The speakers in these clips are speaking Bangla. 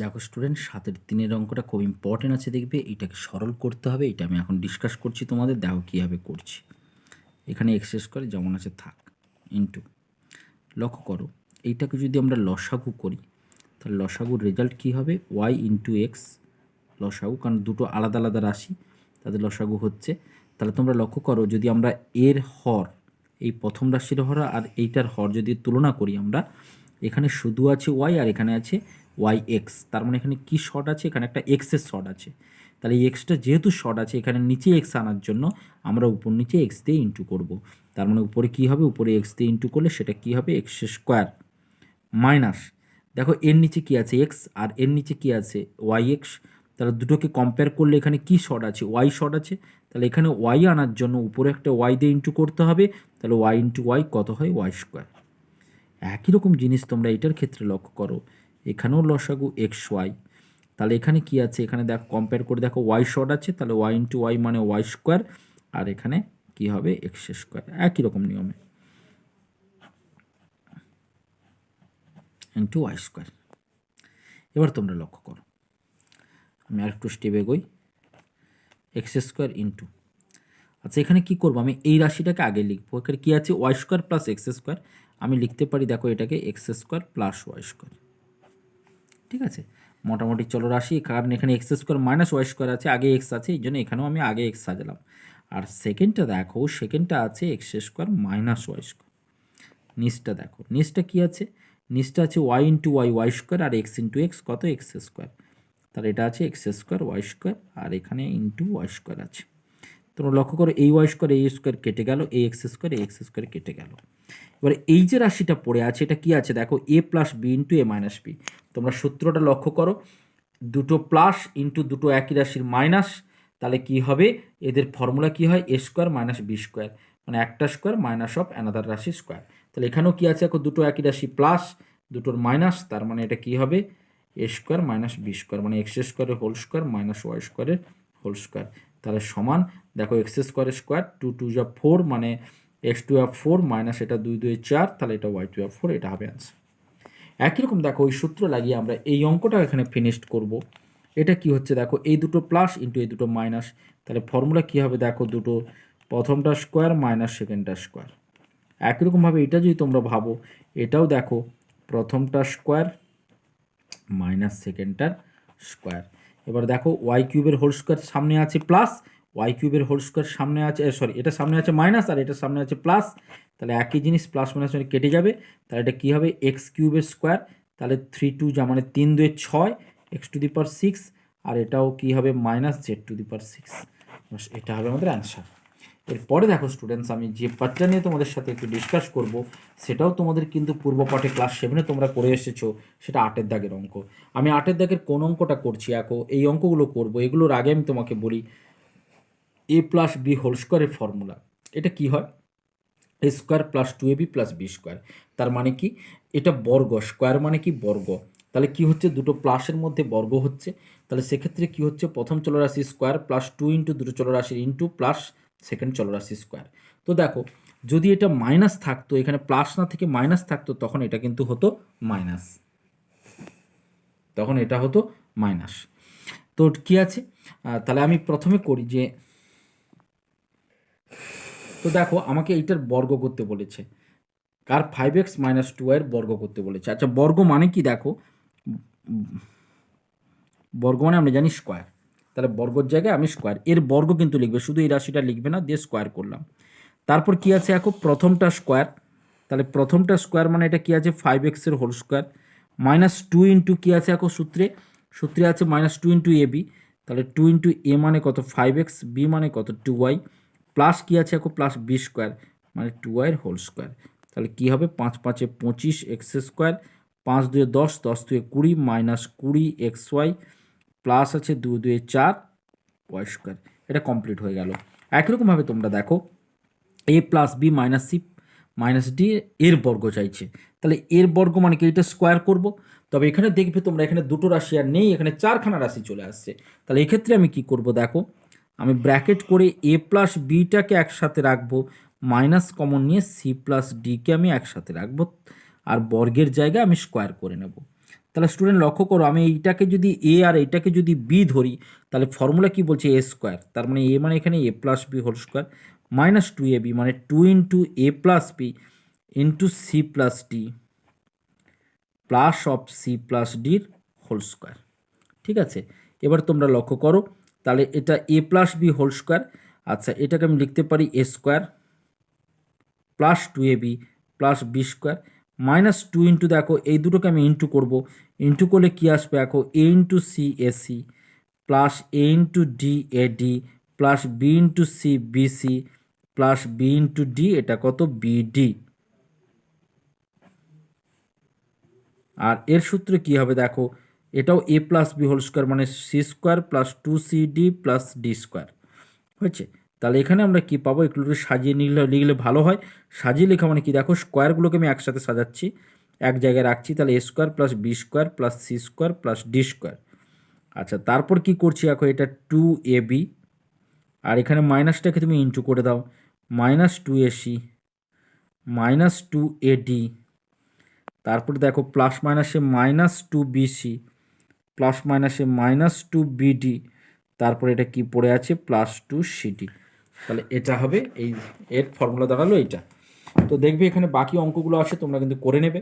দেখো স্টুডেন্ট 7-3 অঙ্কটা খুব ইম্পর্টেন্ট আছে, দেখবে এটাকে সরল করতে হবে। এটা আমি এখন ডিসকাস করছি তোমাদের, দেখো কীভাবে করছি। এখানে এক্স স্কোয়ার যেমন আছে থাক, ইন্টু, লক্ষ্য করো এইটাকে যদি আমরা লসাগু করি তাহলে লসাগুর রেজাল্ট কী হবে, ওয়াই ইন্টু এক্স লসাগু, কারণ দুটো আলাদা আলাদা রাশি তাদের লসাগু হচ্ছে। তাহলে তোমরা লক্ষ্য করো যদি আমরা এর হর, এই প্রথম রাশির হর আর এইটার হর যদি তুলনা করি আমরা, এখানে শুধু আছে ওয়াই আর এখানে আছে ওয়াই এক্স, তার মানে এখানে কি শর্ট আছে, এখানে একটা এক্সের শর্ট আছে। তাহলে এই এক্সটা যেহেতু শর্ট আছে, এখানে নিচে এক্স আনার জন্য আমরা উপর নিচে এক্স দিয়ে ইন্টু করব। তার মানে উপরে কি হবে, উপরে এক্স দিয়ে ইন্টু করলে সেটা কি হবে, এক্স স্কোয়ার মাইনাস, দেখো এর নিচে কি আছে এক্স আর এর নিচে কি আছে ওয়াই এক্স। তাহলে দুটোকে কম্পেয়ার করলে এখানে কি শর্ট আছে, ওয়াই শর্ট আছে। তাহলে এখানে ওয়াই আনার জন্য উপরে একটা ওয়াই দিয়ে ইন্টু করতে হবে। তাহলে ওয়াই ইন্টু ওয়াই কত হয়, ওয়াই স্কোয়ার। একই রকম জিনিস তোমরা এটার ক্ষেত্রে লক্ষ্য করো, এখানেও লসাগু এক্স ওয়াই। তাহলে এখানে কি আছে, এখানে দেখো কম্পেয়ার করে দেখো ওয়াই শর্ট আছে, তাহলে ওয়াই ইন্টু ওয়াই মানে ওয়াই স্কোয়ার, আর এখানে কি হবে এক্স স্কোয়ার, একই রকম নিয়মে ইন্টু ওয়াই স্কোয়ার। এবার তোমরা লক্ষ্য করো, আমি আরেকটু স্টেপ এগোই, এক্স স্কোয়ার ইন্টু, আচ্ছা এখানে কি করবো, আমি এই রাশিটাকে আগে লিখবো। এখানে কী আছে, y square plus x square, আমি লিখতে পারি দেখো এটাকে x square plus y square. ঠিক আছে, মোটামুটি চলো রাশি, কারণ এখানে x square minus Y square আছে, আগে এক্স আছে, এই জন্য এখানেও আমি আগে এক্স সাজালাম। আর সেকেন্ডটা দেখো, সেকেন্ডটা আছে X square minus Y square. নিচটা দেখো, নিচটা কি আছে, নিচটা আছে Y into Y Y square, আর এক্স ইন্টু এক্স কত, এক্স স্কোয়ার। তাহলে এটা আছে এক্স স্কোয়ার ওয়াই স্কোয়ার, আর এখানে ইন্টু ওয়াই স্কোয়ার আছে। তোমরা লক্ষ্য করো এই ওয়াই স্কোয়ার এই স্কোয়ার কেটে গেল, এই এক্স স্কোয়ার এই এক্স স্কোয়ার কেটে গেল। এবার এই যে রাশিটা পড়ে আছে এটা কি আছে দেখো, A plus B into A minus B. তোমরা সূত্রটা লক্ষ্য করো, দুটো প্লাস ইন্টু দুটো একই রাশির মাইনাস, তাহলে কি হবে, এদের ফর্মুলা কি হয়, A square minus B square, মানে একটা স্কোয়ার মাইনাস অফ অ্যানাদার রাশি স্কোয়ার। তাহলে এখানেও কি আছে, এখন দুটো একই রাশি প্লাস দুটোর মাইনাস, তার মানে এটা কি হবে, A square minus B square, মানে এক্স স্কোয়ারের হোল স্কোয়ার মাইনাস ওয়াই স্কোয়ারের হোল স্কোয়ার। তাহলে সমান দেখো এক্স স্কোয়ারের স্কোয়ার, টু টু যা ফোর, মানে x two of four minus এটা দুই দুই চার, তাহলে এটা ওয়াই টু অফ ফোর, এটা হবে অ্যান্সার। একই রকম দেখো ওই সূত্র লাগিয়ে আমরা এই অঙ্কটা এখানে ফিনিশড করব। এটা কি হচ্ছে দেখো, এই দুটো প্লাস ইন্টু এই দুটো মাইনাস, তাহলে ফর্মুলা কী হবে দেখো, দুটো প্রথমটা স্কোয়ার মাইনাস সেকেন্ডটা স্কোয়ার। একই রকমভাবে এটা যদি তোমরা ভাবো, এটাও দেখো প্রথমটা স্কোয়ার মাইনাস সেকেন্ডটার স্কোয়ার। এবার দেখো ওয়াই কিউবের হোল স্কোয়ার সামনে আছে প্লাস, ওয়াই কিউবের হোল স্কোয়ার সামনে আছে, সরি এটা সামনে আছে মাইনাস আর এটা সামনে আছে প্লাস, তাহলে একই জিনিস প্লাস মাইনাস মানে কেটে যাবে। তাহলে এটা কী হবে, এক্স কিউবের স্কোয়ার, তাহলে 3 2 যা মানে 3 2 6 এক্স টু দি পাওয়ার 6, আর এটাও কী হবে মাইনাস জেড টু দি পাওয়ার 6। এটা হবে আমাদের অ্যান্সার। এরপরে দেখো স্টুডেন্টস, আমি যে পার্টটা নিয়ে তোমাদের সাথে একটু ডিসকাস করব, সেটাও তোমাদের কিন্তু পূর্ব পাঠে ক্লাস 7-এ তোমরা করে এসেছো, সেটা 8-এর দাগের অঙ্ক। আমি 8-এর দাগের কোন অঙ্কটা করছি, এই অঙ্কগুলো করব, এগুলোর আগে আমি তোমাকে বলি এ প্লাস বি হোল স্কোয়ারের ফর্মুলা। এটা কি হয়, A square plus 2ab plus B square, তার মানে কি, এটা বর্গ, স্কোয়ার মানে কি বর্গ। তাহলে কি হচ্ছে, দুটো প্লাসের মধ্যে বর্গ হচ্ছে, তাহলে সেক্ষেত্রে কি হচ্ছে, প্রথম চলরাশি স্কোয়ার প্লাস 2 ইন্টু দুটো চলরাশির ইন্টু প্লাস সেকেন্ড চলরাশি স্কোয়ার। তো দেখো যদি এটা মাইনাস থাকতো, এখানে প্লাস না থেকে মাইনাস থাকতো, তখন এটা কিন্তু হতো মাইনাস, তখন এটা হতো মাইনাস। তো কি আছে, তাহলে আমি প্রথমে করি যে, তো দেখো আমাকে এইটার বর্গ করতে বলেছে, কার 5x মাইনাস 2y এর বর্গ করতে বলেছে। আচ্ছা বর্গ মানে কি দেখো, বর্গ মানে আমরা জানি স্কোয়ার, তাহলে বর্গর জায়গায় আমি স্কোয়ার, এর বর্গ কিন্তু লিখবে, শুধু এই রাশিটা লিখবে না, দিয়ে স্কোয়ার করলাম। তারপর কি আছে এখন, প্রথমটা স্কোয়ার, তাহলে প্রথমটা স্কোয়ার মানে এটা কি আছে 5x এর হোল স্কোয়ার, মাইনাস 2 ইন্টু কী আছে এখন সূত্রে আছে মাইনাস 2 ইন্টু এ বি, তাহলে 2 ইন্টু এ মানে কত 5x, বি মানে কত 2y, প্লাস কী আছে এখন প্লাস বি স্কোয়ার মানে 2y এর হোল স্কোয়ার। তাহলে কী হবে, 5 5 25 x square, 5 2 10, 10 2 20 minus 20 x y, plus আছে 2 2 4 ওয়াই স্কোয়ার। এটা কমপ্লিট হয়ে গেল। একই রকমভাবে তোমরা দেখো A plus B minus C minus D এর বর্গ চাইছে, তাহলে এর বর্গ মানে কি, এটা স্কোয়ার করব। তবে এখানে দেখবে তোমরা এখানে দুটো রাশি আর নেই, এখানে 4খানা রাশি চলে আসছে। তাহলে এক্ষেত্রে আমি কি করব দেখো, আমি ব্র্যাকেট করে এ প্লাস বিটাকে একসাথে রাখবো, মাইনাস কমন নিয়ে সি প্লাস ডিকে আমি একসাথে রাখবো, আর বর্গের জায়গায় আমি স্কোয়ার করে নেব। তাহলে স্টুডেন্ট লক্ষ্য করো, আমি এইটাকে যদি এ আর এইটাকে যদি বি ধরি, তাহলে ফর্মুলা কি বলছে এ স্কোয়ার, তার মানে এ মানে এখানে A plus B whole square minus two A B মানে two into A plus B into C plus D plus of C plus ডির হোল স্কোয়ার। ঠিক আছে, এবার তোমরা লক্ষ্য করো, তাহলে এটা A plus B whole square, আচ্ছা এটাকে আমি লিখতে পারি A square plus two A B plus B square minus two into, দেখো এই দুটোকে আমি ইন্টু করবো, ইন্টু করলে কী আসবে দেখো A into C A C plus A into D A D plus B into C B C plus B into D, এটা কত বি ডি। আর এর সূত্রে কী হবে দেখো, এটাও a plus B whole square মানে c square plus two c d plus D square হয়েছে। তাহলে এখানে আমরা কি পাবো, একটু সাজিয়ে লিখলে ভালো হয়। সাজিয়ে লেখা মানে কি, দেখো স্কোয়ারগুলোকে আমি একসাথে সাজাচ্ছি, এক জায়গায় রাখছি, তাহলে A square plus B square plus C square plus D square. আচ্ছা তারপর কি করছি দেখো, এটা টু এ বি আর এখানে মাইনাসটাকে তুমি ইন্টু করে দাও, minus two a c minus two a d, তারপর দেখো প্লাস মাইনাসে মাইনাস টু বিসি প্লাস মাইনাসে মাইনাস টু বিডি, তারপর এটা কি পড়ে আছে প্লাস টু সিডি। তাহলে এটা হবে এই, এর ফর্মুলা দাঁড়ালো এইটা। তো দেখবে এখানে বাকি অঙ্কগুলো আছে, তোমরা কিন্তু করে নেবে।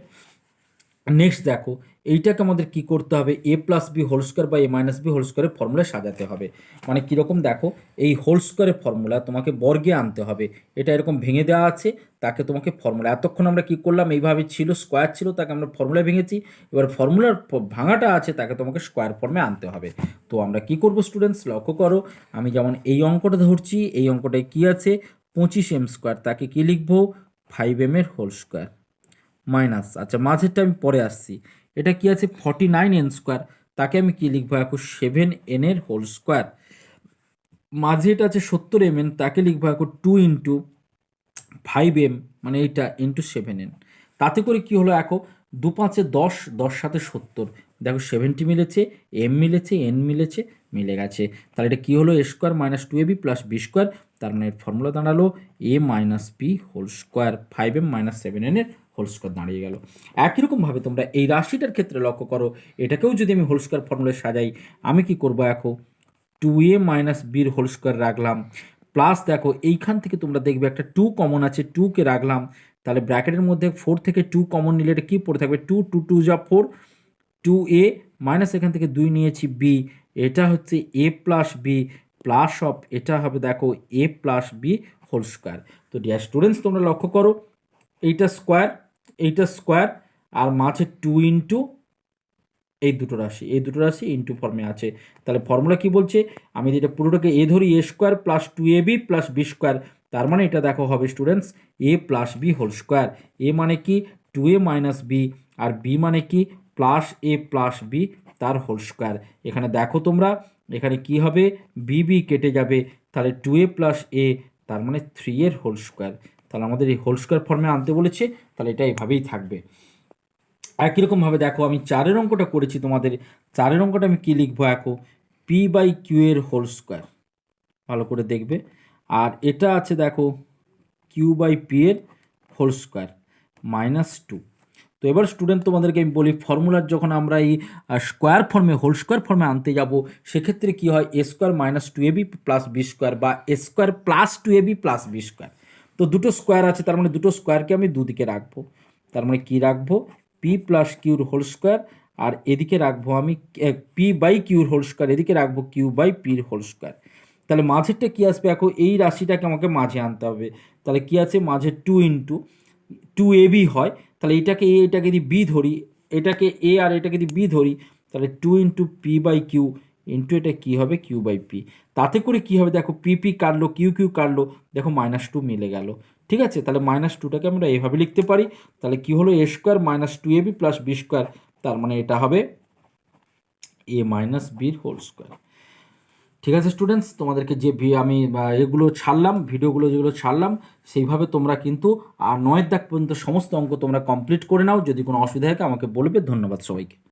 নেক্সট দেখো, এইটাকে আমাদের কি করতে হবে, এ প্লাস বি হোল স্কোয়ার বা এ মাইনাস বি হোল স্কোয়ারের ফর্মুলা সাজাতে হবে। মানে কীরকম দেখো, এই হোল স্কোয়ারের ফর্মুলা তোমাকে বর্গে আনতে হবে, এটা এরকম ভেঙে দেওয়া আছে, তাকে তোমাকে ফর্মুলা, এতক্ষণ আমরা কি করলাম, এইভাবে ছিল স্কোয়ার ছিল, তাকে আমরা ফর্মুলা ভেঙেছি, এবার ফর্মুলার ভাঙাটা আছে তাকে তোমাকে স্কোয়ার ফর্মে আনতে হবে। তো আমরা কি করব স্টুডেন্টস, লক্ষ্য করো, আমি যেমন এই অঙ্কটা ধরছি, এই অঙ্কটায় কি আছে 25m স্কোয়ার, তাকে কি লিখবো 5m এর হোল স্কোয়ার মাইনাস, আচ্ছা মাঝেরটা আমি পরে আসছি, এটা কি আছে 49n স্কোয়ার, তাকে আমি কি লিখবো এখন 7n এর হোল স্কোয়ার, মাঝে এটা আছে 70mn, তাকে লিখবো এখন 2 ইন্টু 5m মানে এইটা ইন্টু 7n। তাতে করে কি হলো, এখন 2 5 10, 10 সাথে 70, দেখো 70 মিলেছে, m মিলেছে, n মিলেছে, মিলে গেছে। তাহলে এটা কি হলো, A square minus two A B plus B square, তার মানে ফর্মুলা দাঁড়ালো A minus B whole square 5m minus 7n এর হোল স্কোয়ার দাঁড়িয়ে গেল। একই রকমভাবে তোমরা এই রাশিটার ক্ষেত্রে লক্ষ্য করো, এটাকেও যদি আমি হোল স্কোয়ার ফর্মুলায় সাজাই, আমি কি করবো এখন 2a মাইনাস বির হোল স্কোয়ার রাখলাম, প্লাস দেখো এইখান থেকে তোমরা দেখবে একটা 2 কমন আছে, 2কে রাখলাম, তাহলে ব্র্যাকেটের মধ্যে 4 থেকে 2 কমন নিলে এটা কী পড়ে থাকবে 2 2 2 যা 4, 2a মাইনাস এখান থেকে 2 নিয়েছি বি, এটা হচ্ছে এ প্লাস বি প্লাস অফ, এটা হবে দেখো A plus B whole square. তো ডিয়ার স্টুডেন্টস তোমরা লক্ষ্য করো, এইটা স্কোয়ার আর মাঝে 2 ইন্টু এই দুটো রাশি ইন্টু ফর্মে আছে। তাহলে ফর্মুলা কি বলছে, আমি যেটা পুরোটাকে এ ধরি এ square plus two A B plus B square, তার মানে এটা দেখো হবে স্টুডেন্টস এ প্লাস বি হোল স্কোয়ার। এ মানে কি 2a মাইনাস বি, আর বি মানে কি প্লাস এ প্লাস বি তার হোল স্কোয়ার। এখানে দেখো তোমরা, এখানে কি হবে বি বি কেটে যাবে, তাহলে 2a প্লাস এ, তার মানে 3 এর হোল স্কোয়ার। তাহলে আমাদের এই হোল স্কোয়ার ফর্মে আনতে বলেছে, তাহলে এটা এইভাবেই থাকবে। একই রকমভাবে দেখো, আমি 4 অঙ্কটা করেছি তোমাদের, 4 অঙ্কটা আমি কী লিখবো এখন পি বাই কিউ এর হোল স্কোয়ার, ভালো করে দেখবে। আর এটা আছে দেখো কিউ বাই পি এর হোল স্কোয়ার মাইনাস 2। তো এবার স্টুডেন্ট তোমাদেরকে আমি বলি, ফর্মুলার যখন আমরা এই স্কোয়ার ফর্মে হোল স্কোয়ার ফর্মে আনতে যাব, সেক্ষেত্রে কী হয় A square minus two A B plus B square বা এ square plus two A B plus B square. তো দুটো স্কোয়ার আছে, তার মানে দুটো স্কোয়ারকে আমি দুদিকে রাখবো, তার মানে কী রাখবো পি প্লাস কিউর হোল স্কোয়ার, আর এদিকে রাখবো আমি পি বাই কিউর হোল স্কোয়ার, এদিকে রাখবো কিউ বাই পির হোল স্কোয়ার। তাহলে মাঝেরটা কী আসবে এখন, এই রাশিটাকে আমাকে মাঝে আনতে হবে, তাহলে কী আছে মাঝে 2 ইন্টু 2ab হয়, তাহলে এটাকে এ, এটাকে যদি বি ধরি, এটাকে এ আর এটাকে যদি বি ধরি, তাহলে 2 into p by q into এটা কী হবে কিউ বাই পি। তাতে করে কী হবে দেখো পি পি কাটলো, কিউ কিউ কাটলো, দেখো -2 মিলে গেল। ঠিক আছে, তাহলে -2টাকে আমরা এভাবে লিখতে পারি। তাহলে কি হলো A square minus 2ab plus B square, তার মানে এটা হবে এ মাইনাস বির হোল স্কোয়ার। ঠিক আছে স্টুডেন্টস, তোমাদেরকে যে আমি এগুলো ছাড়লাম, ভিডিওগুলো যেগুলো ছাড়লাম, সেইভাবে তোমরা কিন্তু 9 দাগ পর্যন্ত সমস্ত অঙ্ক তোমরা কমপ্লিট করে নাও। যদি কোনো অসুবিধা থাকে আমাকে বলবে। ধন্যবাদ সবাইকে।